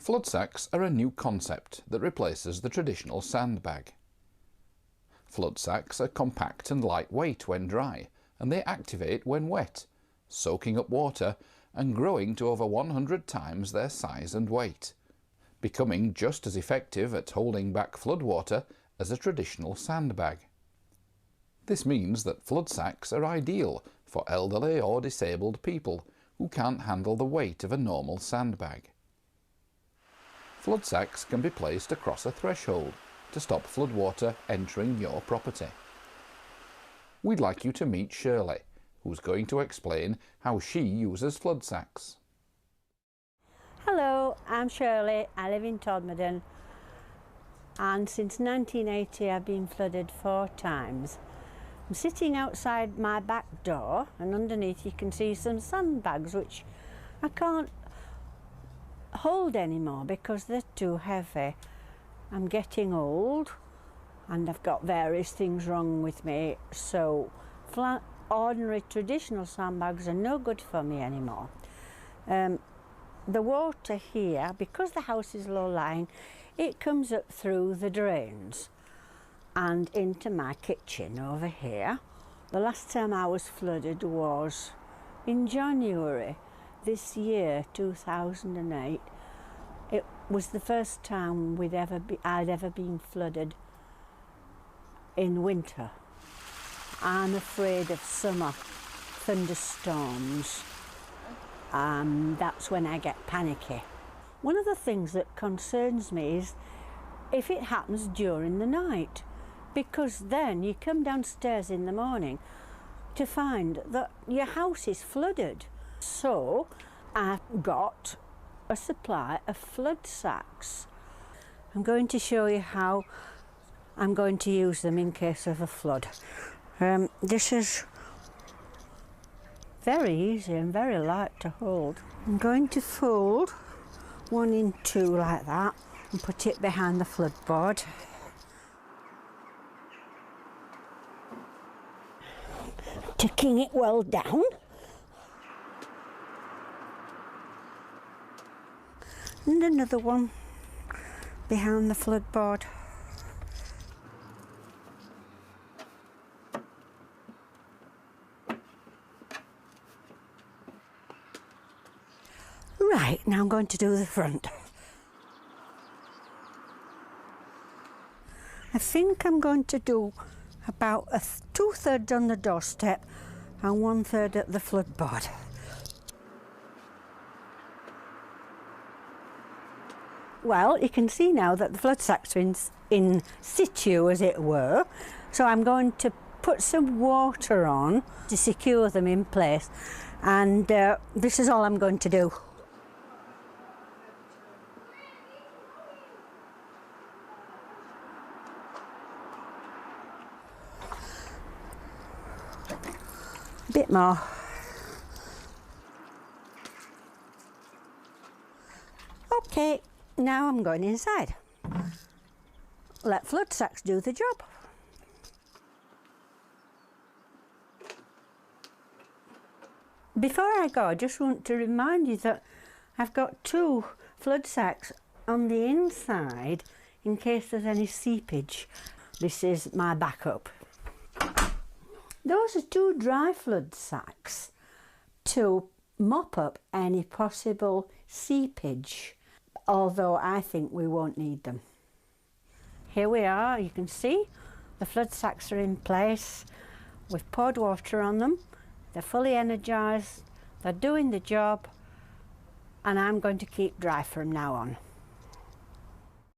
FloodSax are a new concept that replaces the traditional sandbag. FloodSax are compact and lightweight when dry, and they activate when wet, soaking up water and growing to over 100 times their size and weight, becoming just as effective at holding back floodwater as a traditional sandbag. This means that FloodSax are ideal for elderly or disabled people who can't handle the weight of a normal sandbag. FloodSax can be placed across a threshold to stop floodwater entering your property. We'd like you to meet Shirley, who's going to explain how she uses FloodSax. Hello, I'm Shirley. I live in Todmorden, and since 1980 I've been flooded 4 times. I'm sitting outside my back door, and underneath you can see some sandbags which I can't hold anymore because they're too heavy. I'm getting old and I've got various things wrong with me, so ordinary traditional sandbags are no good for me anymore. The water here, because the house is low-lying, it comes up through the drains and into my kitchen over here. The last time I was flooded was in January this year, 2008. It was the first time I'd ever been flooded in winter. I'm afraid of summer thunderstorms. That's when I get panicky. One of the things that concerns me is if it happens during the night, because then you come downstairs in the morning to find that your house is flooded. So I've got a supply of FloodSax. I'm going to show you how I'm going to use them in case of a flood. This is very easy and very light to hold. I'm going to fold 1 in 2 like that and put it behind the floodboard. Tucking it well down. And another one behind the floodboard. Right, now I'm going to do the front. I think I'm going to do about 2/3 on the doorstep and 1/3 at the floodboard. Well, you can see now that the FloodSax are in situ, as it were, so I'm going to put some water on to secure them in place, and this is all I'm going to do. A bit more. Okay, now I'm going inside. Let FloodSax do the job. Before I go, I just want to remind you that I've got 2 FloodSax on the inside in case there's any seepage. This is my backup. Those are 2 dry FloodSax to mop up any possible seepage, although I think we won't need them. Here we are, you can see the FloodSax are in place. We've poured water on them, they're fully energised, they're doing the job, and I'm going to keep dry from now on.